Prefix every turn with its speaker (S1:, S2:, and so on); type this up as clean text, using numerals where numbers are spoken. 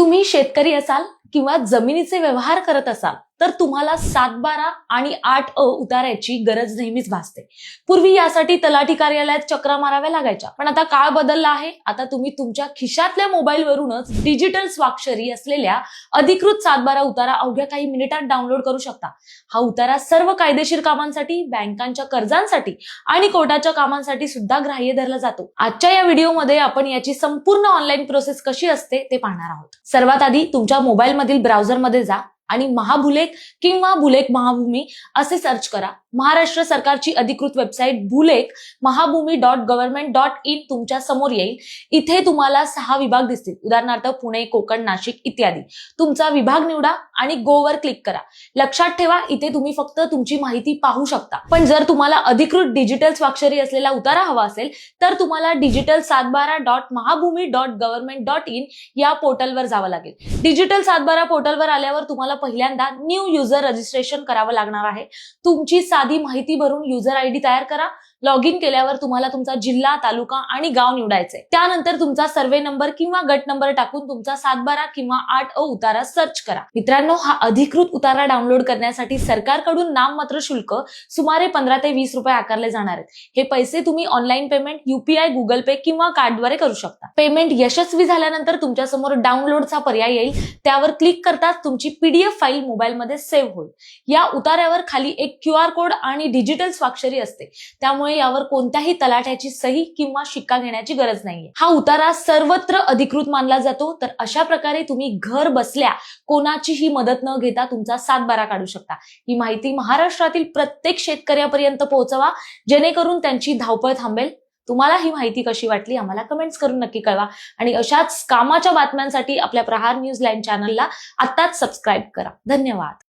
S1: तुम्ही शेतकरी असाल किंवा जमिनीचे व्यवहार करत असाल तर तुम्हाला 7/12 आणि 8A उतार्याची गरज नेहमीच भासते। पूर्वी यासाठी तलाठी कार्यालयात चक्रा माराव्या लागायच्या, पण आता काळ बदलला आहे। आता तुम्ही तुमच्या खिशातल्या मोबाईलवरूनच डिजिटल स्वाक्षरी असलेल्या अधिकृत 7/12 उतारा अवघ्या काही मिनिटात डाउनलोड करू शकता। हा उतारा सर्व कायदेशीर कामांसाठी, बँकांच्या कर्जांसाठी आणि कोर्टाच्या कामांसाठी सुद्धा ग्राह्य धरला जातो। आजच्या या व्हिडिओमध्ये आपण याची संपूर्ण ऑनलाईन प्रोसेस कशी असते ते पाहणार आहोत। सर्वात आधी तुमच्या मोबाईलमधील ब्राउझरमध्ये जा आणि महाभूलेख किंवा भूलेख महाभूमी असे सर्च करा। महाराष्ट्र सरकारची अधिकृत वेबसाईट भूलेख महाभूमी.gov.in तुमच्या समोर येईल। इथे तुम्हाला 6 विभाग दिसतील, उदाहरणार्थ पुणे, कोकण, नाशिक इत्यादी। तुमचा विभाग निवडा आणि गो वर क्लिक करा। लक्षात ठेवा, इथे तुम्ही फक्त तुमची माहिती पाहू शकता, पण जर तुम्हाला अधिकृत डिजिटल स्वाक्षरी असलेला उतारा हवा असेल तर तुम्हाला digital712.mahabhumi.government.in या पोर्टलवर जावं लागेल। डिजिटल 7/12 पोर्टलवर आल्यावर तुम्हाला पहिल्यांदा न्यू युजर रजिस्ट्रेशन करावं लागणार आहे। तुमची साधी माहिती भरून युजर आयडी तयार करा। लॉग इन केल्यावर तुम्हाला तुमचा जिल्हा, तालुका आणि गाव निवडायचंय। त्यानंतर तुमचा सर्वे नंबर किंवा गट नंबर टाकून तुमचा 7/12 किंवा 8A उतारा सर्च करा। मित्रांनो, हा अधिकृत उतारा डाउनलोड करण्यासाठी सरकारकडून नाममात्र शुल्क सुमारे 15 ते 20 रुपये आकारले जाणार आहेत। हे पैसे तुम्ही ऑनलाईन पेमेंट, UPI, गुगल पे किंवा कार्डद्वारे करू शकता। पेमेंट यशस्वी झाल्यानंतर तुमच्या समोर डाउनलोडचा पर्याय येईल, त्यावर क्लिक करताच तुमची PDF फाईल मोबाईलमध्ये सेव्ह होईल। या उतार्यावर खाली एक QR कोड आणि डिजिटल स्वाक्षरी असते, त्यामुळे यावर कोणत्याही तलाठ्याची सही किंवा शिक्का घेण्याची गरज नाहीये। हा उतारा सर्वत्र अधिकृत मानला जातो। तर अशा प्रकारे तुम्ही घर बसल्या कोणाचीही मदत न घेता तुमचा 7/12 काढू शकता। ही माहिती महाराष्ट्रातील प्रत्येक शेतकऱ्यापर्यंत पोहोचवा, जेणेकरून त्यांची धावपळ थांबेल। तुम्हाला ही माहिती कशी वाटली आम्हाला कमेंट्स करून नक्की कळवा आणि अशाच कामाच्या बातम्यांसाठी आपल्या प्रहार न्यूज लाईव्ह चॅनलला आत्ताच सबस्क्राईब करा। धन्यवाद।